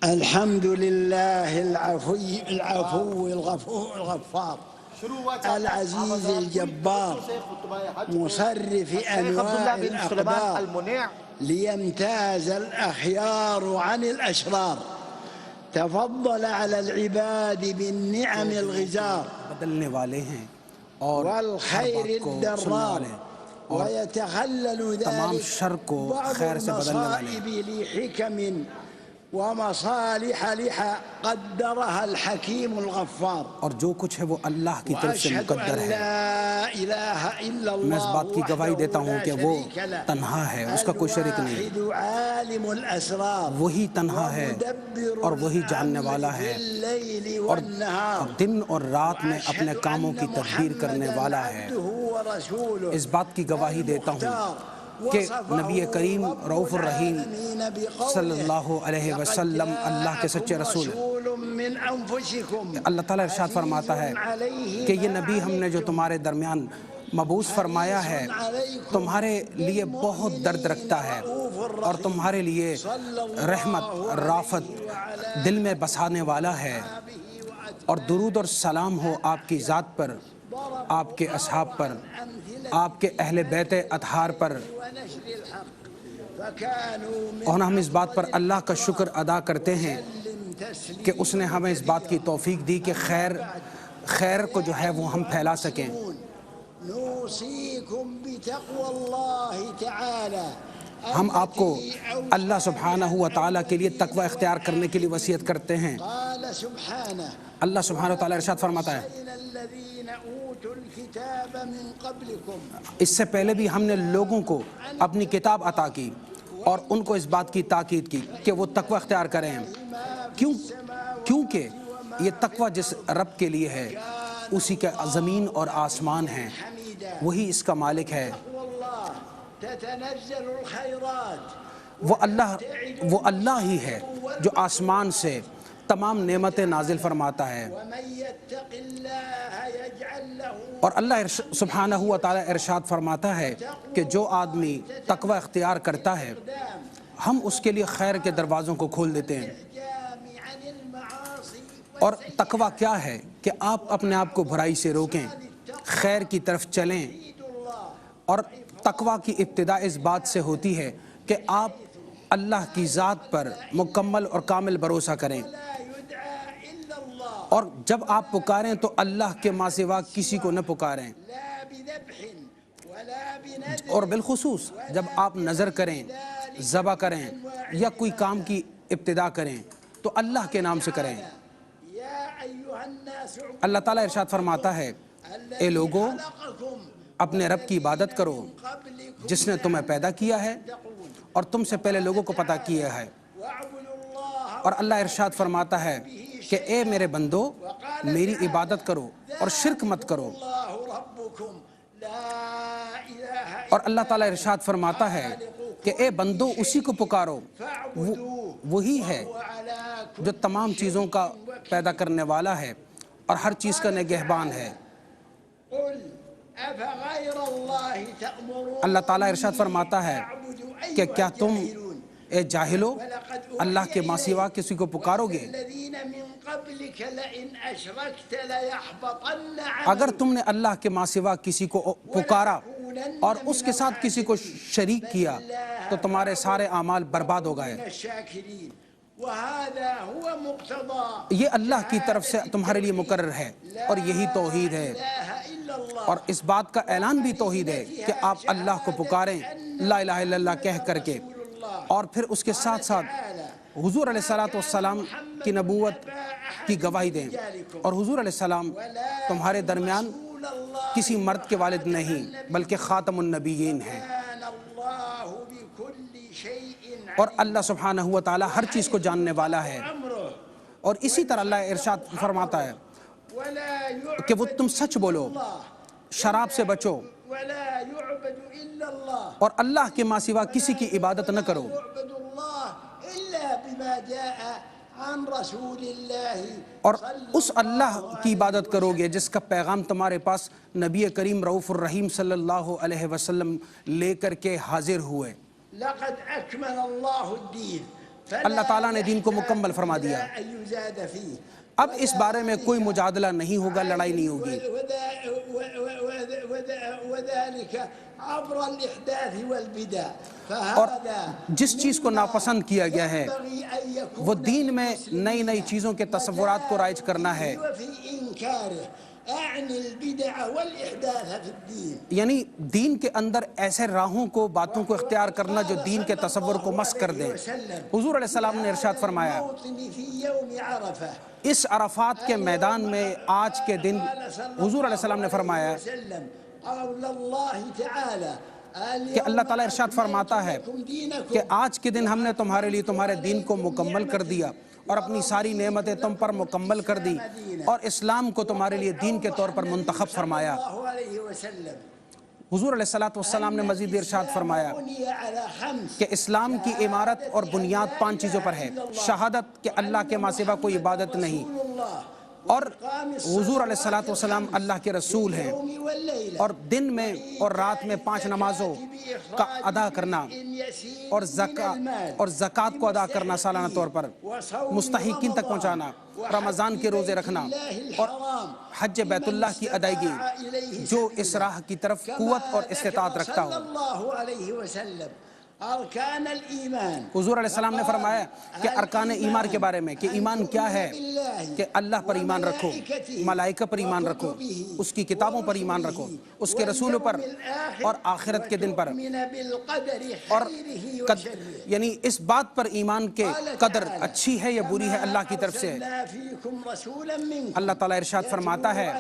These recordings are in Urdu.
الحمد لله العفو الغفار العزيز الجبار مصرف أنواع الأقدار ليمتاز الأخيار عن الأشرار تفضل على العباد بالنعم الغزار والخير الدرار ويتخلل ذلك بعض المصائب لحكم ومصالح لحى قدرها الحكيم الغفار اور جو کچھ ہے وہ اللہ کی طرف سے مقدر ہے۔ میں اس بات کی گواہی دیتا ہوں کہ وہ تنہا ہے، اس کا کوئی شریک نہیں، وہی تنہا ہے اور وہی جاننے والا ہے اور دن اور رات میں اپنے کاموں کی تدبیر کرنے والا ہے۔ اس بات کی گواہی دیتا ہوں کہ نبی کریم رؤوف الرحیم صلی اللہ علیہ وسلم اللہ کے سچے رسول ہیں۔ اللہ تعالیٰ ارشاد فرماتا ہے کہ یہ نبی ہم نے جو تمہارے درمیان مبعوث فرمایا ہے تمہارے لیے بہت درد رکھتا ہے اور تمہارے لیے رحمت رافت دل میں بسانے والا ہے، اور درود اور سلام ہو آپ کی ذات پر، آپ کے اصحاب پر، آپ کے اہل بیت اطہار پر، اور ہم اس بات پر اللہ کا شکر ادا کرتے ہیں کہ اس نے ہمیں اس بات کی توفیق دی کہ خیر کو جو ہے وہ ہم پھیلا سکیں۔ ہم آپ کو اللہ سبحانہ و تعالیٰ کے لیے تقوی اختیار کرنے کے لیے وصیت کرتے ہیں۔ اللہ سبحانہ و تعالیٰ ارشاد فرماتا ہے اس سے پہلے بھی ہم نے لوگوں کو اپنی کتاب عطا کی اور ان کو اس بات کی تاکید کی کہ وہ تقوی اختیار کریں، کیونکہ یہ تقوی جس رب کے لیے ہے اسی کے زمین اور آسمان ہیں، وہی اس کا مالک ہے۔ وہ اللہ ہی ہے جو آسمان سے تمام نعمتیں نازل فرماتا ہے، اور اللہ سبحانہ و تعالیٰ ارشاد فرماتا ہے کہ جو آدمی تقوی اختیار کرتا ہے ہم اس کے لیے خیر کے دروازوں کو کھول دیتے ہیں۔ اور تقوی کیا ہے کہ آپ اپنے آپ کو برائی سے روکیں، خیر کی طرف چلیں، اور تقوی کی ابتدا اس بات سے ہوتی ہے کہ آپ اللہ کی ذات پر مکمل اور کامل بھروسہ کریں، اور جب آپ پکاریں تو اللہ کے ماں سوا کسی کو نہ پکاریں، اور بالخصوص جب آپ نظر کریں، ذبح کریں یا کوئی کام کی ابتدا کریں تو اللہ کے نام سے کریں۔ اللہ تعالیٰ ارشاد فرماتا ہے اے لوگو اپنے رب کی عبادت کرو جس نے تمہیں پیدا کیا ہے اور تم سے پہلے لوگوں کو پتہ کیا ہے، اور اللہ ارشاد فرماتا ہے کہ اے میرے بندو میری عبادت کرو اور شرک مت کرو، اور اللہ تعالیٰ ارشاد فرماتا ہے کہ اے بندو اسی کو پکارو، وہی ہے جو تمام چیزوں کا پیدا کرنے والا ہے اور ہر چیز کا نگہبان ہے۔ اللہ تعالیٰ ارشاد فرماتا ہے کہ کیا تم اے جاہلو اللہ کے ماں سوا کسی کو پکارو گے؟ اگر تم نے اللہ کے ماں سوا کسی کو پکارا اور اس کے ساتھ کسی کو شریک کیا تو تمہارے سارے اعمال برباد ہو گئے۔ یہ اللہ کی طرف سے تمہارے لیے مقرر ہے اور یہی توحید ہے، اور اس بات کا اعلان بھی توحید ہے کہ آپ اللہ کو پکاریں لا الہ الا اللہ کہہ کر کے، اور پھر اس کے ساتھ ساتھ حضور علیہ السلام کی نبوت کی گواہی دیں، اور حضور علیہ السلام تمہارے درمیان کسی مرد کے والد نہیں بلکہ خاتم النبیین ہیں، اور اللہ سبحانہ و تعالیٰ ہر چیز کو جاننے والا ہے۔ اور اسی طرح اللہ ارشاد فرماتا ہے کہ وہ تم سچ بولو، شراب سے بچو، اور اللہ کے ماں سوا کسی کی عبادت نہ کرو، اور اس اللہ کی عبادت کرو گے جس کا پیغام تمہارے پاس نبی کریم رؤوف الرحیم صلی اللہ علیہ وسلم لے کر کے حاضر ہوئے۔ اللہ تعالیٰ نے دین کو مکمل فرما دیا، اب اس بارے میں کوئی مجادلہ نہیں ہوگا، لڑائی نہیں ہوگی۔ اور جس چیز کو ناپسند کیا گیا ہے وہ دین میں نئی نئی چیزوں کے تصورات کو رائج کرنا ہے، یعنی دین کے اندر ایسے راہوں کو، باتوں کو اختیار کرنا جو دین کے تصور کو مسخ کر دیں۔ حضور علیہ السلام نے ارشاد فرمایا اس عرفات کے میدان میں آج کے دن، حضور علیہ السلام نے فرمایا کہ اللہ تعالیٰ ارشاد فرماتا ہے کہ آج کے دن ہم نے تمہارے لیے تمہارے دین کو مکمل کر دیا اور اپنی ساری نعمتیں تم پر مکمل کر دی اور اسلام کو تمہارے لیے دین کے طور پر منتخب فرمایا۔ حضور علیہ السلام نے مزید ارشاد فرمایا کہ اسلام کی عمارت اور بنیاد 5 چیزوں پر ہے: شہادت کہ اللہ کے ماں سوا کوئی عبادت نہیں، اور حضور علیہ السلام اللہ کے رسول ہیں، اور دن میں اور رات میں 5 نمازوں کا ادا کرنا، اور زکوٰۃ کو ادا کرنا سالانہ طور پر، مستحقین تک پہنچانا، رمضان کے روزے رکھنا، اور حج بیت اللہ کی ادائیگی جو اس راہ کی طرف قوت اور استطاعت رکھتا ہو۔ حضور علیہ السلام نے فرمایا کہ ارکان ایمان کے بارے میں کہ ایمان کیا ہے، کہ اللہ پر ایمان رکھو، ملائکہ پر ایمان رکھو، اس کی کتابوں پر ایمان رکھو، اس کے رسولوں پر اور آخرت کے دن پر، اور یعنی اس بات پر ایمان کے قدر اچھی ہے یا بری ہے اللہ کی طرف سے۔ اللہ تعالیٰ ارشاد فرماتا ہے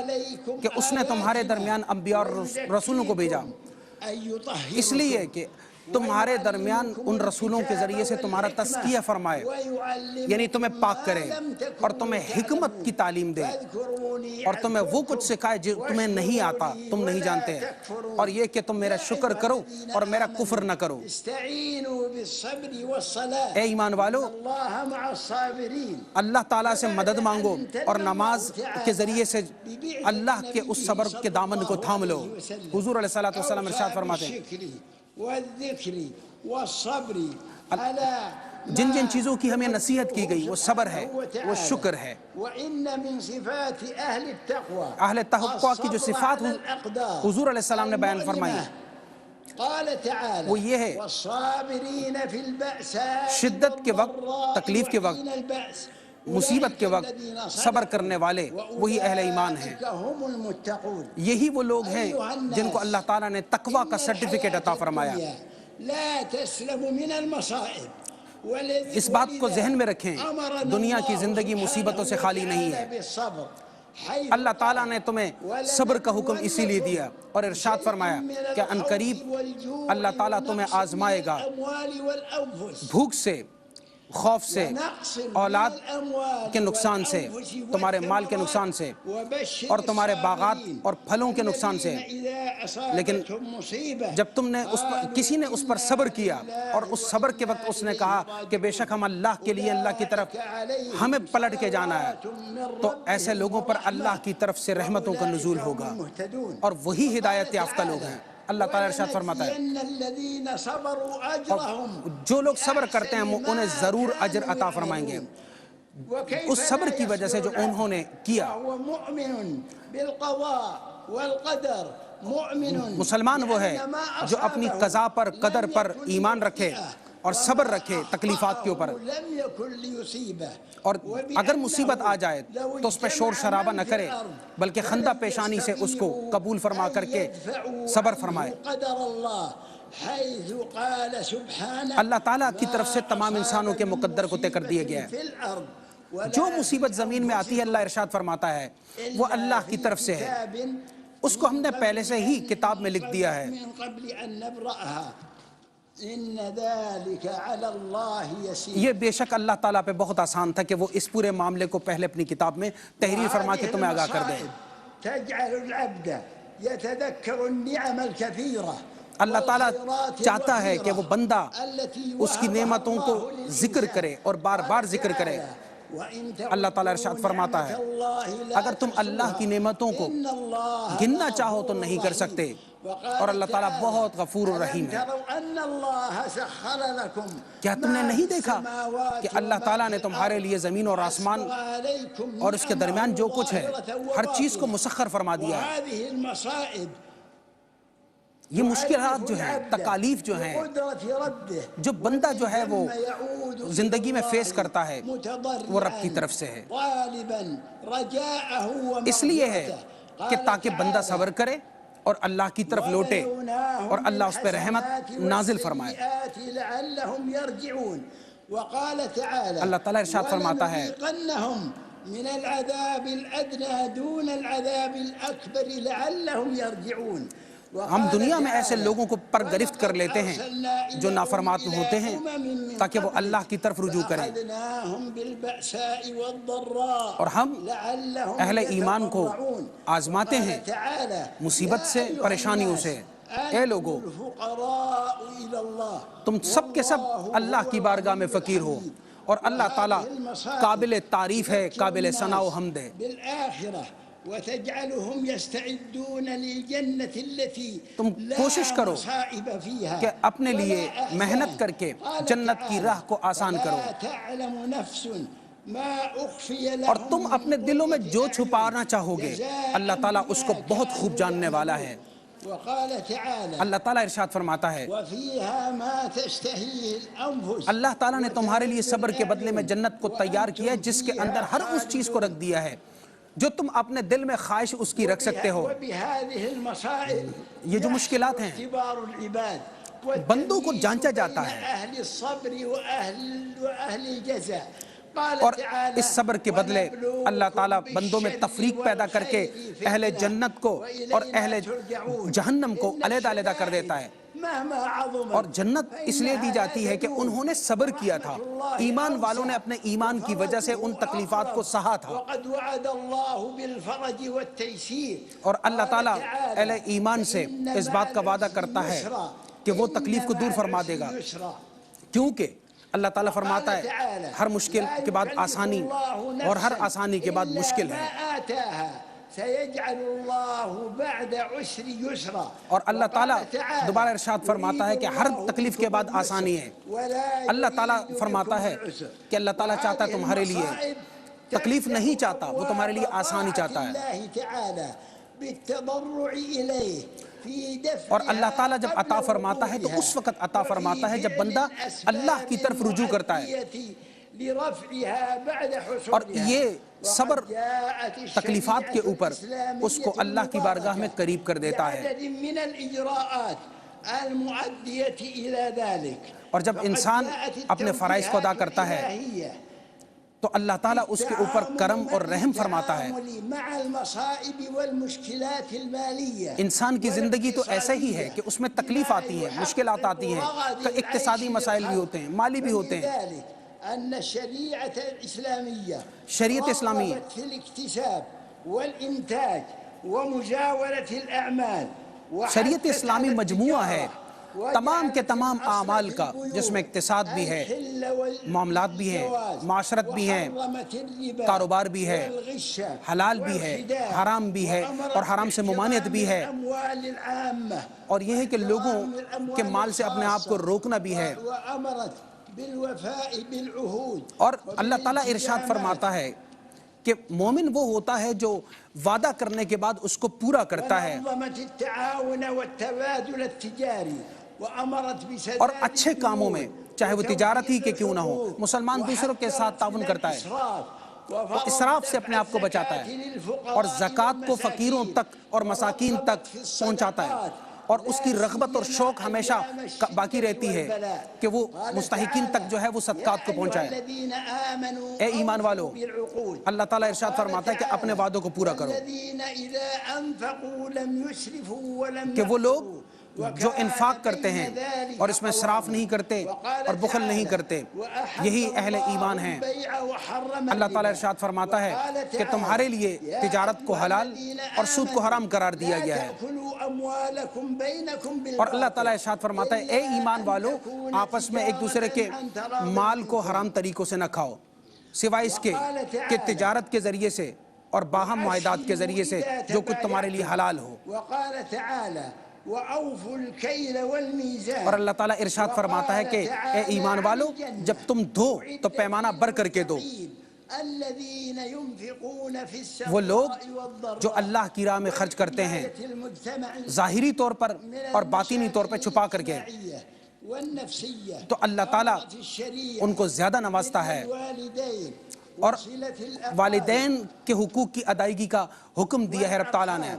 کہ اس نے تمہارے درمیان انبیاء اور رسولوں کو بھیجا اس لیے کہ تمہارے درمیان ان رسولوں کے ذریعے سے تمہارا تزکیہ فرمائے، یعنی تمہیں پاک کرے اور تمہیں حکمت کی تعلیم دے اور تمہیں وہ کچھ سکھائے جو تمہیں نہیں آتا، تم نہیں جانتے، اور یہ کہ تم میرا شکر کرو اور میرا کفر نہ کرو۔ اے ایمان والو، اللہ تعالیٰ سے مدد مانگو اور نماز کے ذریعے سے اللہ کے اس صبر کے دامن کو تھام لو۔ حضور علیہ السلام ارشاد فرماتے ہیں جن جن چیزوں کی ہمیں نصیحت کی گئی وہ صبر ہے، وہ شکر ہے۔ اہل تقویٰ کی جو صفات حضور علیہ السلام نے بیان فرمائی وہ یہ ہے: شدت کے وقت، تکلیف کے وقت، مصیبت کے وقت صبر کرنے والے وہی اہل ایمان ہیں، یہی وہ لوگ ہیں جن کو اللہ تعالیٰ نے تقویٰ کا سرٹیفکیٹ عطا فرمایا۔ اس بات کو ذہن میں رکھیں، دنیا کی زندگی مصیبتوں سے خالی نہیں ہے۔ اللہ تعالیٰ نے تمہیں صبر کا حکم اسی لیے دیا اور ارشاد فرمایا کہ عنقریب اللہ تعالیٰ تمہیں آزمائے گا، بھوک سے، خوف سے، اولاد کے نقصان سے، تمہارے مال کے نقصان سے، اور تمہارے باغات اور پھلوں کے نقصان سے، لیکن جب تم نے کسی نے اس پر صبر کیا اور اس صبر کے وقت اس نے کہا کہ بے شک ہم اللہ کے لیے، اللہ کی طرف ہمیں پلٹ کے جانا ہے، تو ایسے لوگوں پر اللہ کی طرف سے رحمتوں کا نزول ہوگا اور وہی ہدایت یافتہ لوگ ہیں۔ اللہ تعالیٰ ارشاد فرماتا ہے جو لوگ صبر کرتے ہیں انہیں ضرور اجر عطا فرمائیں گے اس صبر کی وجہ سے جو انہوں نے کیا۔ مسلمان وہ ہے جو اپنی قضا پر، قدر پر ایمان رکھے اور صبر رکھے تکلیفات کے اوپر، اور اگر مصیبت آ جائے تو اس پہ شور شرابہ نہ کرے بلکہ خندہ پیشانی سے اس کو قبول فرما کر کے صبر فرمائے۔ اللہ تعالیٰ کی طرف سے تمام انسانوں کے مقدر کو طے کر دیا گیا ہے۔ جو مصیبت زمین میں آتی ہے اللہ ارشاد فرماتا ہے وہ اللہ کی طرف سے ہے، اس کو ہم نے پہلے سے ہی کتاب میں لکھ دیا ہے۔ یہ بے شک اللہ تعالیٰ پہ بہت آسان تھا کہ وہ اس پورے معاملے کو پہلے اپنی کتاب میں تحریر فرما کے تمہیں آگاہ کر دے۔ اللہ تعالیٰ چاہتا ہے کہ وہ بندہ اس کی نعمتوں کو ذکر کرے اور بار بار ذکر کرے، اللہ تعالیٰ ارشاد فرماتا ہے اگر تم اللہ کی نعمتوں کو گننا چاہو تو نہیں کر سکتے، اور اللہ تعالیٰ بہت غفور و رحیم ہے۔ کیا تم نے نہیں دیکھا کہ اللہ تعالیٰ نے تمہارے لیے زمین اور آسمان اور اس کے درمیان جو کچھ ہے ہر چیز کو مسخر فرما دیا ہے؟ یہ مشکلات جو ہیں، تکالیف جو ہیں، جو بندہ جو ہے وہ زندگی میں فیس کرتا ہے، وہ رب کی طرف سے ہے۔ اس لیے ہے کہ تاکہ بندہ صبر کرے اور اللہ کی طرف لوٹے اور اللہ اس پہ رحمت نازل فرمائے۔ اللہ تعالیٰ ارشاد فرماتا ہے من العذاب الأدنى دون العذاب الأكبر لعلهم يرجعون۔ ہم دنیا میں ایسے لوگوں کو پر گرفت کر لیتے ہیں جو نافرمان ہوتے ہیں تاکہ وہ اللہ کی طرف رجوع کریں، اور ہم اہل ایمان کو آزماتے ہیں مصیبت سے، پریشانیوں سے۔ اے لوگو، تم سب کے سب اللہ کی بارگاہ میں فقیر ہو، اور اللہ تعالیٰ قابل تعریف ہے، قابل ثنا و حمد ہے۔ وتجعلهم يستعدون للجنة التي تم کوشش کرو کہ اپنے لیے محنت کر کے جنت کی راہ کو آسان کرو، اور تم اپنے دلوں میں جو چھپانا چاہو گے اللہ تعالیٰ اس کو بہت خوب جاننے والا ہے۔ اللہ تعالیٰ ارشاد فرماتا ہے اللہ تعالیٰ نے تمہارے لیے صبر کے بدلے میں جنت کو تیار کیا ہے جس کے اندر ہر اس چیز کو رکھ دیا ہے جو تم اپنے دل میں خواہش اس کی رکھ سکتے ہو۔ یہ جو مشکلات ہیں بندوں کو جانچا جاتا ہے، اور اس صبر کے بدلے اللہ تعالیٰ بندوں میں تفریق پیدا کر کے اہل جنت کو اور اہل جہنم کو علیحدہ علیحدہ کر دیتا ہے۔ اور جنت اس لیے دی جاتی ہے کہ انہوں نے صبر کیا تھا، ایمان والوں نے اپنے ایمان کی وجہ سے ان تکلیفات کو سہا تھا، اور اللہ تعالیٰ اہل ایمان سے اس بات کا وعدہ کرتا ہے کہ وہ تکلیف کو دور فرما دے گا، کیونکہ اللہ تعالیٰ فرماتا ہے ہر مشکل کے بعد آسانی اور ہر آسانی کے بعد مشکل ہے، اور اللہ تعالیٰ دوبارہ ارشاد فرماتا ہے کہ ہر تکلیف کے بعد آسانی ہے۔ اللہ تعالیٰ فرماتا ہے کہ اللہ تعالیٰ چاہتا ہے تمہارے لیے تکلیف نہیں چاہتا، وہ تمہارے لیے آسانی چاہتا ہے، اور اللہ تعالیٰ جب عطا فرماتا ہے تو اس وقت عطا فرماتا ہے جب بندہ اللہ کی طرف رجوع کرتا ہے، اور یہ صبر تکلیفات کے اوپر اس کو اللہ کی بارگاہ میں قریب کر دیتا ہے۔ اور جب انسان اپنے فرائض کو ادا کرتا ہے تو اللہ تعالیٰ اس کے اوپر کرم اور رحم فرماتا ہے۔ انسان کی زندگی تو ایسے ہی ہے کہ اس میں تکلیف آتی ہیں، مشکلات آتی ہیں، اقتصادی مسائل بھی ہوتے ہیں، مالی بھی ہوتے ہیں۔ شریعت اسلامی شریعت اسلامی مجموعہ ہے تمام کے تمام اعمال کا، جس میں اقتصاد بھی ہے، معاملات بھی ہیں، معاشرت بھی ہیں، کاروبار بھی ہے، حلال بھی ہے، حرام بھی ہے، اور حرام سے ممانعت بھی ہے، اور یہ ہے کہ لوگوں کے مال سے اپنے آپ کو روکنا بھی ہے۔ اور اللہ تعالیٰ ارشاد فرماتا ہے کہ مومن وہ ہوتا ہے جو وعدہ کرنے کے بعد اس کو پورا کرتا ہے، اور اچھے کاموں میں، چاہے وہ تجارت ہی کے کیوں نہ ہو، مسلمان دوسروں کے ساتھ تعاون کرتا ہے، وہ اسراف سے اپنے آپ کو بچاتا ہے، اور زکوٰۃ کو فقیروں تک اور مساکین تک پہنچاتا ہے، اور اس کی رغبت اور شوق ہمیشہ باقی رہتی ہے کہ وہ مستحقین تک جو ہے وہ صدقات کو پہنچائے۔ اے ایمان والو، اللہ تعالیٰ ارشاد فرماتا ہے کہ اپنے وعدوں کو پورا کرو، کہ وہ لوگ جو انفاق کرتے ہیں اور اس میں اسراف نہیں کرتے اور بخل نہیں کرتے، یہی اہل ایمان ہیں۔ اللہ تعالیٰ ارشاد فرماتا ہے کہ تمہارے لیے تجارت کو حلال اور سود کو حرام قرار دیا گیا ہے، اور اللہ تعالیٰ ارشاد فرماتا ہے اے ایمان والو، آپس میں ایک دوسرے کے مال کو حرام طریقوں سے نہ کھاؤ۔ سوائے اس کے کہ تجارت کے ذریعے سے اور باہم معاہدات کے ذریعے سے جو کچھ تمہارے لیے حلال ہو۔ اور اللہ تعالیٰ ارشاد فرماتا ہے کہ اے ایمان والو جب تم دو تو پیمانہ بر کر کے دو۔ وہ لوگ جو اللہ کی راہ میں خرچ کرتے ہیں ظاہری طور پر اور باطنی طور پر چھپا کر کے، تو اللہ تعالیٰ ان کو زیادہ نوازتا ہے۔ اور والدین کے حقوق کی ادائیگی کا حکم دیا ہے رب تعالیٰ نے،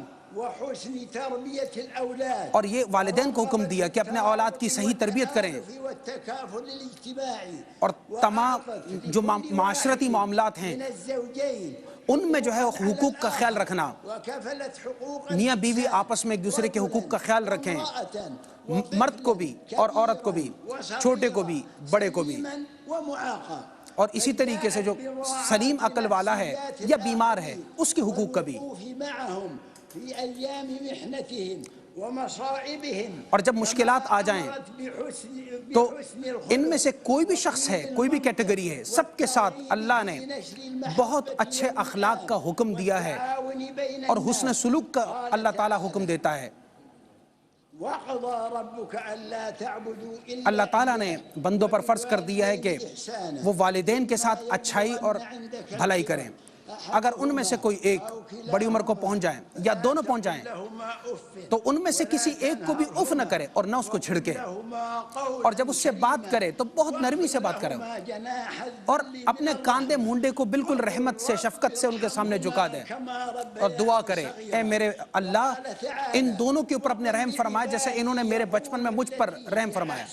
اور یہ والدین کو حکم دیا کہ اپنے اولاد کی صحیح تربیت کریں، اور تمام جو معاشرتی معاملات ہیں ان میں جو ہے حقوق کا خیال رکھنا، میاں بیوی آپس میں ایک دوسرے کے حقوق کا خیال رکھیں، مرد کو بھی اور عورت کو بھی، چھوٹے کو بھی بڑے کو بھی۔ اور اسی طریقے سے جو سلیم عقل والا ہے یا بیمار ہے اس کے حقوق کا بھی۔ اور جب مشکلات آ جائیں تو ان میں سے کوئی بھی شخص ہے، کوئی بھی کیٹیگری ہے، سب کے ساتھ اللہ نے بہت اچھے اخلاق کا حکم دیا ہے اور حسن سلوک کا اللہ تعالیٰ حکم دیتا ہے۔ اللہ تعالیٰ نے بندوں پر فرض کر دیا ہے کہ وہ والدین کے ساتھ اچھائی اور بھلائی کریں۔ اگر ان میں سے کوئی ایک بڑی عمر کو پہنچ جائیں یا دونوں پہنچ جائیں تو ان میں سے کسی ایک کو بھی اف نہ کرے اور نہ اس کو چھڑکے، اور جب اس سے بات کرے تو بہت نرمی سے بات کرے، اور اپنے کاندھے مونڈے کو بالکل رحمت سے شفقت سے ان کے سامنے جھکا دے اور دعا کرے، اے میرے اللہ ان دونوں کے اوپر اپنے رحم فرمائے جیسے انہوں نے میرے بچپن میں مجھ پر رحم فرمایا۔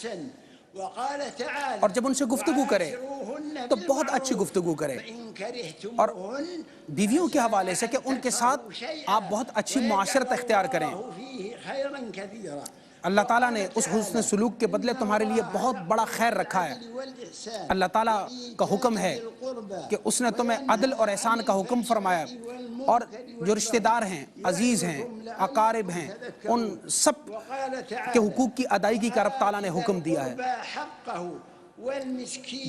اور جب ان سے گفتگو کرے تو بہت اچھی گفتگو کرے، اور بیویوں کے حوالے سے کہ ان کے ساتھ آپ بہت اچھی معاشرت اختیار کریں۔ اللہ تعالیٰ نے اس حسن سلوک کے بدلے تمہارے لیے بہت بڑا خیر رکھا ہے۔ اللہ تعالیٰ کا حکم ہے کہ اس نے تمہیں عدل اور احسان کا حکم فرمایا، اور جو رشتہ دار ہیں، عزیز ہیں، اقارب ہیں، ان سب کے حقوق کی ادائیگی کا رب تعالیٰ نے حکم دیا ہے۔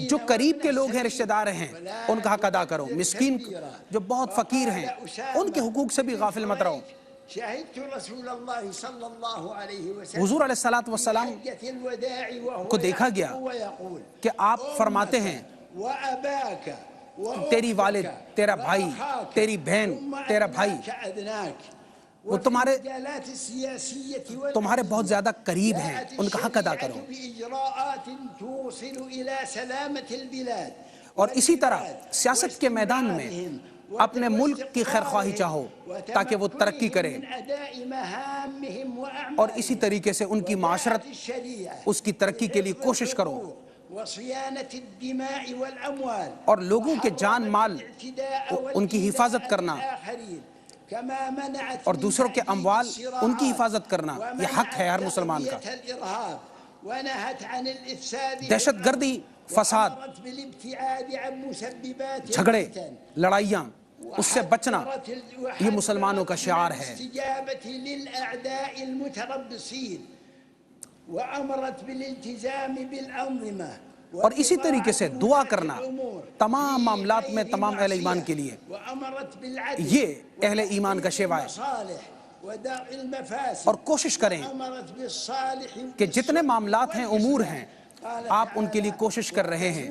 جو قریب کے لوگ ہیں، رشتہ دار ہیں، ان کا حق ادا کرو۔ مسکین جو بہت فقیر ہیں ان کے حقوق سے بھی غافل مت رہو۔ حضور علیہ السلام کو دیکھا گیا کہ آپ فرماتے ہیں تیری والد، تیرا بھائی، تیری بہن، تیرا بھائی، وہ تمہارے بہت زیادہ قریب ہیں، ان کا حق ادا کرو۔ اور اسی طرح سیاست کے میدان میں اپنے ملک کی خیرخواہی چاہو تاکہ وہ ترقی کرے، اور اسی طریقے سے ان کی معاشرت اس کی ترقی کے لیے کوشش کرو، اور لوگوں کے جان مال ان کی حفاظت کرنا اور دوسروں کے اموال ان کی حفاظت کرنا یہ حق ہے ہر مسلمان کا۔ دہشت گردی، فساد، جھگڑے، لڑائیاں، اس سے بچنا یہ مسلمانوں کا شعار ہے۔ اور اسی طریقے سے دعا کرنا تمام معاملات میں تمام اہل ایمان کے لیے، یہ اہل ایمان کا شیوا ہے۔ اور کوشش کریں کہ جتنے معاملات ہیں، امور ہیں، آپ ان کے لیے کوشش کر رہے ہیں۔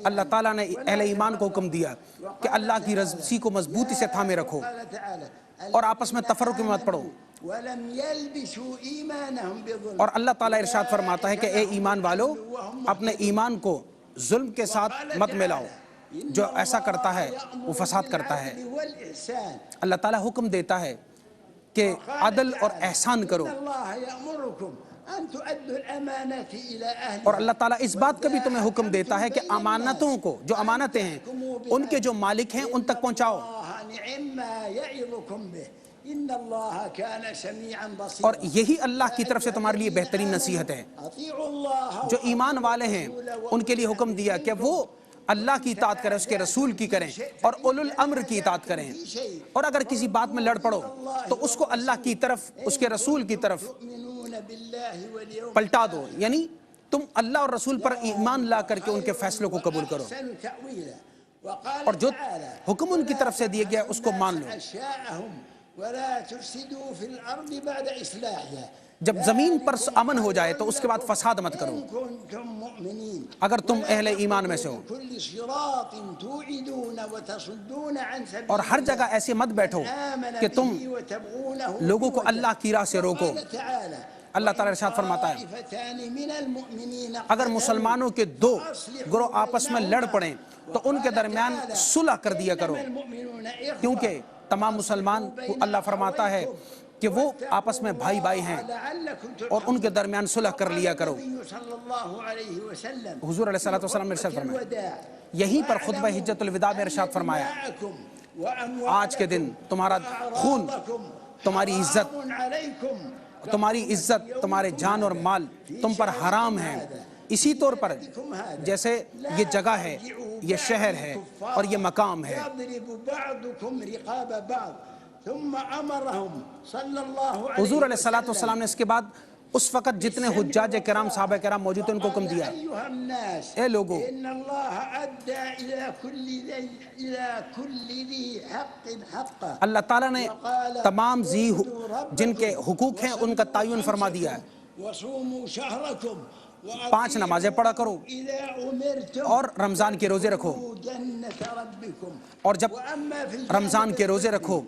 اللہ تعالیٰ نے اہل ایمان کو حکم دیا کہ اللہ کی رضی کو مضبوطی سے تھامے رکھو اور آپس میں تفرق میں مت پڑو۔ اور اللہ تعالیٰ ارشاد فرماتا ہے کہ اے ایمان والو اپنے ایمان کو ظلم کے ساتھ مت ملاؤ، جو ایسا کرتا ہے وہ فساد کرتا ہے۔ اللہ تعالیٰ حکم دیتا ہے کہ عدل اور احسان کرو، اور اللہ تعالیٰ اس بات کا بھی تمہیں حکم دیتا ہے کہ امانتوں کو، جو امانتیں ہیں، ان کے جو مالک ہیں ان تک پہنچاؤ۔ اور یہی اللہ کی طرف سے تمہارے لیے بہترین نصیحت ہے۔ جو ایمان والے ہیں ان کے لیے حکم دیا کہ وہ اللہ کی اطاعت کریں، اس کے رسول کی کریں، اور اولو الامر کی اطاعت کریں، اور اگر کسی بات میں لڑ پڑو تو اس کو اللہ کی طرف، اس کے رسول کی طرف پلٹا دو، یعنی تم اللہ اور رسول پر ایمان لا کر کے ان کے فیصلوں کو قبول کرو اور جو حکم ان کی طرف سے دیے گیا اس کو مان لو. جب زمین پر امن ہو جائے تو اس کے بعد فساد مت کرو اگر تم اہل ایمان میں سے ہو. اور ہر جگہ ایسے مت بیٹھو کہ تم لوگوں کو اللہ کی راہ سے روکو. اللہ تعالیٰ ارشاد فرماتا ہے اگر مسلمانوں کے دو گروہ آپس میں لڑ پڑیں تو ان کے درمیان صلح کر دیا کرو کیونکہ تمام مسلمان اللہ فرماتا ہے کہ وہ آپس میں بھائی بھائی ہیں اور ان کے درمیان صلح کر لیا کرو. حضور علیہ السلام نے ارشاد فرمایا یہیں پر خطبہ حجت الوداع میں ارشاد فرمایا آج کے دن تمہارا خون تمہاری عزت تمہارے جان اور مال تم پر حرام ہے. اسی طور پر جیسے یہ جگہ ہے یہ شہر ہے اور یہ مقام ہے. حضور علیہ السلام نے اس کے بعد اس وقت جتنے حجاج کرام صحابہ کرام موجود تھے ان کو حکم دیا اے لوگو اللہ تعالیٰ نے تمام جن کے حقوق ہیں ان کا تعین فرما دیا ہے. 5 نمازیں پڑھا کرو اور رمضان کے روزے رکھو اور جب رمضان کے روزے رکھو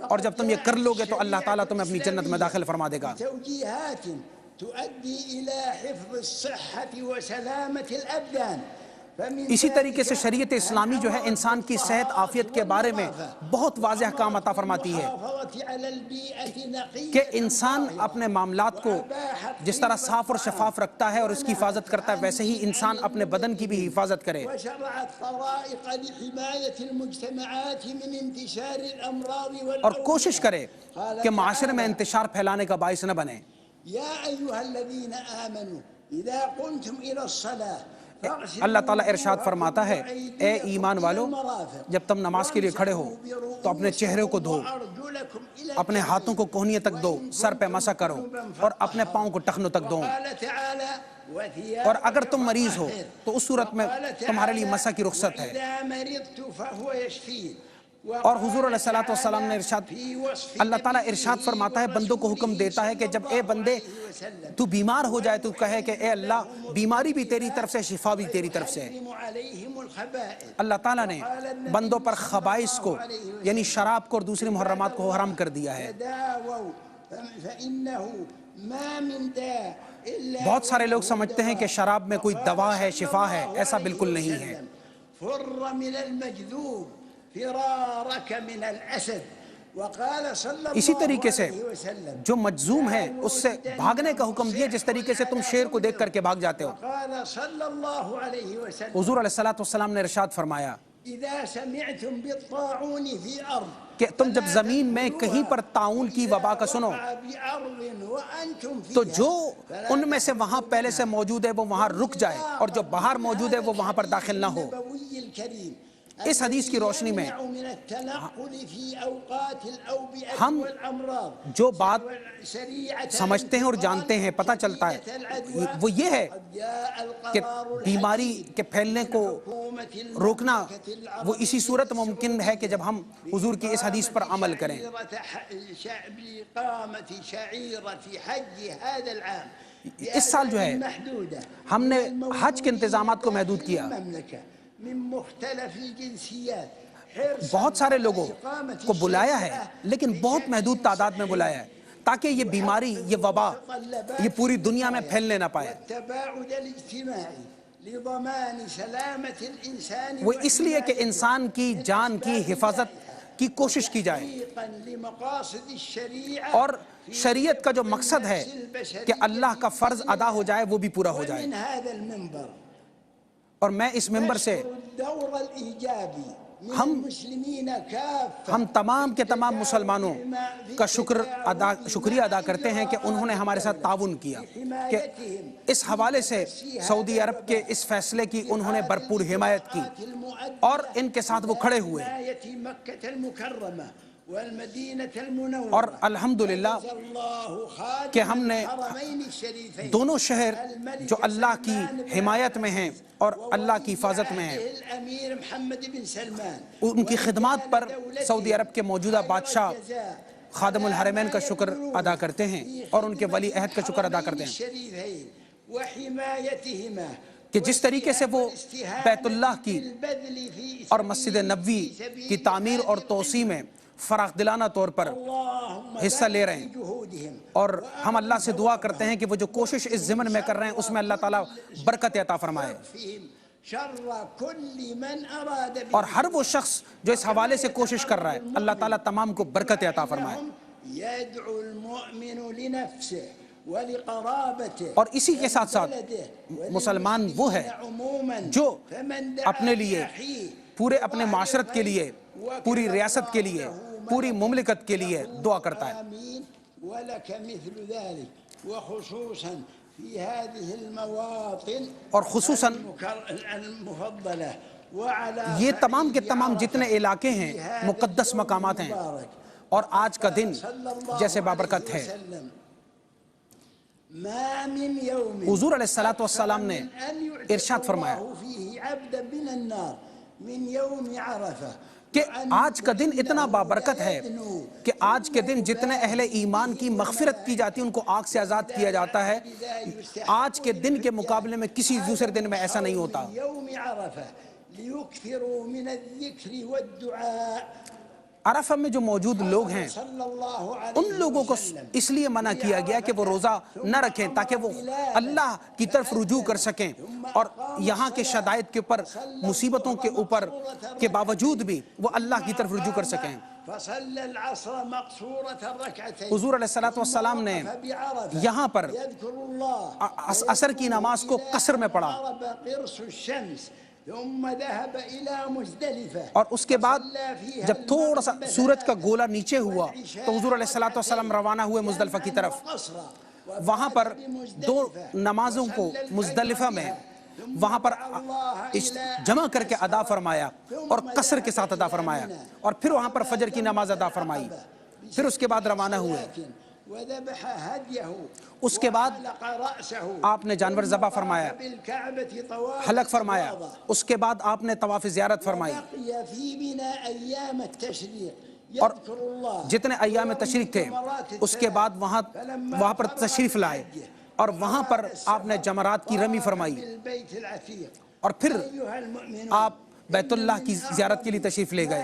اور جب تم یہ کر لو گے تو اللہ تعالیٰ تمہیں اپنی جنت میں داخل فرما دے گا. اسی طریقے سے شریعت اسلامی جو ہے انسان کی صحت عافیت کے بارے میں بہت واضح کام عطا فرماتی ہے کہ انسان اپنے معاملات کو جس طرح صاف اور شفاف رکھتا ہے اور اس کی حفاظت کرتا ہے ویسے ہی انسان اپنے بدن کی بھی حفاظت کرے اور کوشش کرے کہ معاشرے میں انتشار پھیلانے کا باعث نہ بنے. اللہ تعالیٰ ارشاد فرماتا ہے اے ایمان والو جب تم نماز کے لیے کھڑے ہو تو اپنے چہرے کو دھو اپنے ہاتھوں کو کوہنیوں تک دھو سر پہ مسح کرو اور اپنے پاؤں کو ٹخنوں تک دھو اور اگر تم مریض ہو تو اس صورت میں تمہارے لیے مسح کی رخصت ہے. اور حضور علیہ السلام نے اللہ تعالیٰ ارشاد فرماتا ہے بندوں کو حکم دیتا ہے کہ جب اے بندے تو بیمار ہو جائے تو کہے کہ اے اللہ بیماری بھی تیری طرف سے شفا بھی تیری طرف سے. اللہ تعالیٰ نے بندوں پر خبائث کو یعنی شراب کو اور دوسری محرمات کو حرام کر دیا ہے. بہت سارے لوگ سمجھتے ہیں کہ شراب میں کوئی دوا ہے شفا ہے ایسا بالکل نہیں ہے. اسی طریقے سے جو مجذوم ہے اس سے بھاگنے کا حکم دیا جس طریقے سے تم شیر کو دیکھ کر کے بھاگ جاتے ہو. حضور علیہ السلام نے ارشاد فرمایا کہ تم جب زمین میں کہیں پر طاعون کی وبا کا سنو تو جو ان میں سے وہاں پہلے سے موجود ہے وہ وہاں رک جائے اور جو باہر موجود ہے وہ وہاں پر داخل نہ ہو. اس حدیث کی روشنی میں ہم جو بات سمجھتے ہیں اور جانتے ہیں پتہ چلتا ہے وہ یہ ہے کہ بیماری کے پھیلنے کو روکنا وہ اسی صورت ممکن ہے کہ جب ہم حضور کی اس حدیث پر عمل کریں. اس سال جو ہے ہم نے حج کے انتظامات کو محدود کیا بہت سارے لوگوں کو بلایا ہے لیکن بہت محدود تعداد میں بلایا ہے تاکہ یہ بیماری یہ وبا یہ پوری دنیا میں پھیلنے نہ پائے. وہ اس لیے کہ انسان کی جان کی حفاظت کی کوشش کی جائے اور شریعت کا جو مقصد ہے کہ اللہ کا فرض ادا ہو جائے وہ بھی پورا ہو جائے. اور میں اس ممبر سے ہم تمام کے تمام مسلمانوں کا شکریہ ادا کرتے ہیں کہ انہوں نے ہمارے ساتھ تعاون کیا کہ اس حوالے سے سعودی عرب کے اس فیصلے کی انہوں نے بھرپور حمایت کی اور ان کے ساتھ وہ کھڑے ہوئے. اور الحمدللہ کہ ہم نے دونوں شہر جو اللہ کی حمایت میں ہیں اور اللہ کی حفاظت میں ہیں، ان کی خدمات پر سعودی عرب کے موجودہ بادشاہ خادم الحرمین کا شکر ادا کرتے ہیں اور ان کے ولی عہد کا شکر ادا کرتے ہیں کہ جس طریقے سے وہ بیت اللہ کی اور مسجد نبوی کی تعمیر اور توسیع میں فراخ دلانہ طور پر حصہ لے رہے ہیں، اور ہم اللہ سے دعا کرتے ہیں کہ وہ جو کوشش اس ضمن میں کر رہے ہیں اس میں اللہ تعالیٰ برکت عطا فرمائے، اور ہر وہ شخص جو اس حوالے سے کوشش کر رہا ہے اللہ تعالیٰ تمام کو برکت عطا فرمائے۔ اور اسی کے ساتھ ساتھ مسلمان وہ ہے جو اپنے لیے، پورے اپنے معاشرت کے لیے، پوری ریاست کے لیے، پوری مملکت کے لیے دعا کرتا ہے، اور خصوصاً یہ تمام کے تمام جتنے علاقے ہیں مقدس مقامات ہیں، اور آج کا دن جیسے بابرکت ہے۔ حضور علیہ السلام نے ارشاد فرمایا کہ آج کا دن اتنا بابرکت ہے کہ آج کے دن جتنے اہل ایمان کی مغفرت کی جاتی ہے ان کو آگ سے آزاد کیا جاتا ہے، آج کے دن کے مقابلے میں کسی دوسرے دن میں ایسا نہیں ہوتا۔ عرفہ میں جو موجود لوگ ہیں ان لوگوں کو اس لیے منع کیا گیا کہ وہ روزہ نہ رکھیں تاکہ وہ اللہ کی طرف رجوع کر سکیں، اور یہاں کے شدائد کے اوپر، مصیبتوں کے اوپر کے باوجود بھی وہ اللہ کی طرف رجوع کر سکیں۔ حضور علیہ السلام نے یہاں پر عصر کی نماز کو قصر میں پڑھا، اور اس کے بعد جب تھوڑا سا سورج کا گولا نیچے ہوا تو حضور علیہ السلام روانہ ہوئے مزدلفہ کی طرف۔ وہاں پر دو نمازوں کو مزدلفہ میں وہاں پر جمع کر کے ادا فرمایا اور قصر کے ساتھ ادا فرمایا، اور پھر وہاں پر فجر کی نماز ادا فرمائی، پھر اس کے بعد روانہ ہوئے۔ اس کے بعد آپ نے جانور ذبح فرمایا، حلق فرمایا، اس کے بعد آپ نے طواف زیارت فرمائی، اور جتنے ایام تشریق تھے اس کے بعد وہاں پر تشریف لائے، اور وہاں پر آپ نے جمرات کی رمی فرمائی، اور پھر آپ بیت اللہ کی زیارت کے لیے تشریف لے گئے۔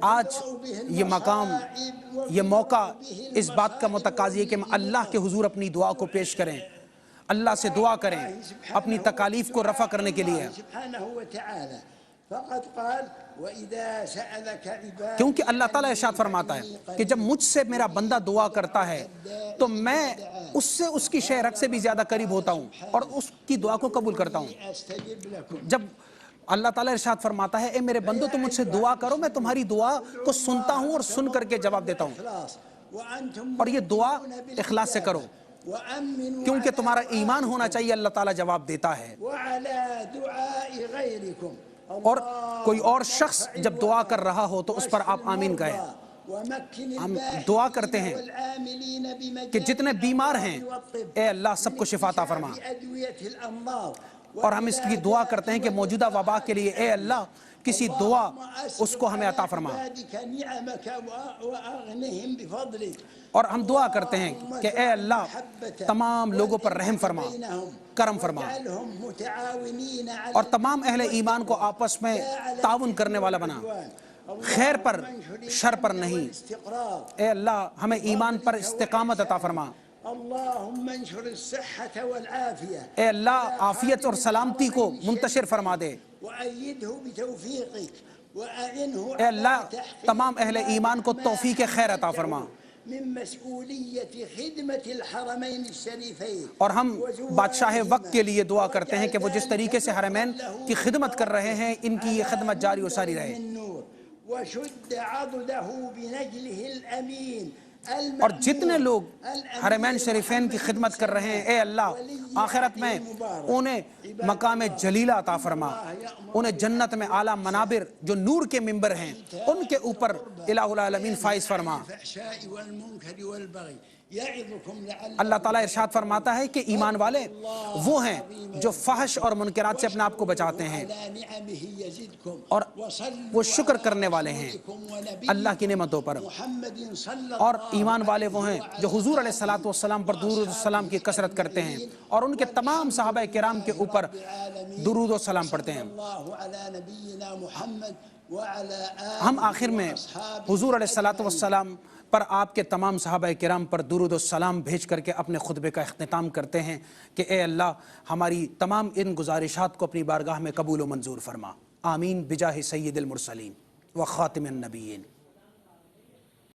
آج یہ مقام، یہ موقع اس بات کا متقاضی ہے کہ ہم اللہ کے حضور اپنی دعا کو پیش کریں، اللہ سے دعا کریں اپنی تکالیف کو رفع کرنے کے لیے، کیونکہ اللہ تعالیٰ ارشاد فرماتا ہے کہ جب مجھ سے میرا بندہ دعا کرتا ہے تو میں اس سے اس کی شہ رگ سے بھی زیادہ قریب ہوتا ہوں اور اس کی دعا کو قبول کرتا ہوں۔ جب اللہ تعالیٰ ارشاد فرماتا ہے اے میرے بندو تم مجھ سے دعا کرو، میں تمہاری دعا کو سنتا ہوں اور سن کر کے جواب دیتا ہوں، اور یہ دعا اخلاص سے کرو کیونکہ تمہارا ایمان ہونا چاہیے، اللہ تعالیٰ جواب دیتا ہے۔ اور کوئی اور شخص جب دعا کر رہا ہو تو اس پر آپ آمین کہیں۔ ہم دعا کرتے ہیں کہ جتنے بیمار ہیں اے اللہ سب کو شفا عطا فرما، اور ہم اس کی دعا کرتے ہیں کہ موجودہ وبا کے لیے اے اللہ کسی دعا اس کو ہمیں عطا فرما، اور ہم دعا کرتے ہیں کہ اے اللہ تمام لوگوں پر رحم فرما، کرم فرما، اور تمام اہل ایمان کو آپس میں تعاون کرنے والا بنا، خیر پر شر پر نہیں۔ اے اللہ ہمیں ایمان پر استقامت عطا فرما، اے اللہ عافیت اور سلامتی کو منتشر فرما دے، اے اللہ تمام اہل ایمان کو توفیق خیر عطا فرما۔ اور ہم بادشاہ وقت کے لیے دعا کرتے ہیں کہ وہ جس طریقے سے حرمین کی خدمت کر رہے ہیں ان کی یہ خدمت جاری و ساری رہے۔ اور جتنے لوگ حرمین شریفین کی خدمت کر رہے ہیں، اے اللہ آخرت میں انہیں مقام جلیلہ عطا فرما، انہیں جنت میں اعلیٰ منابر جو نور کے ممبر ہیں ان کے اوپر الہ العالمین فائز فرما۔ اللہ تعالیٰ ارشاد فرماتا ہے کہ ایمان والے وہ ہیں جو فحش اور منکرات سے اپنے آپ کو بچاتے ہیں اور وہ شکر کرنے والے ہیں اللہ کی نعمتوں پر، اور ایمان والے وہ ہیں جو حضور علیہ السلام پر درود و سلام کی کثرت کرتے ہیں اور ان کے تمام صحابہ کرام کے اوپر درود و سلام پڑھتے ہیں۔ ہم آخر میں حضور علیہ السلام پر آپ کے تمام صحابہ کرام پر درود و سلام بھیج کر کے اپنے خطبے کا اختتام کرتے ہیں کہ اے اللہ ہماری تمام ان گزارشات کو اپنی بارگاہ میں قبول و منظور فرما، آمین بجاہ سید المرسلین و خاتم النبیین۔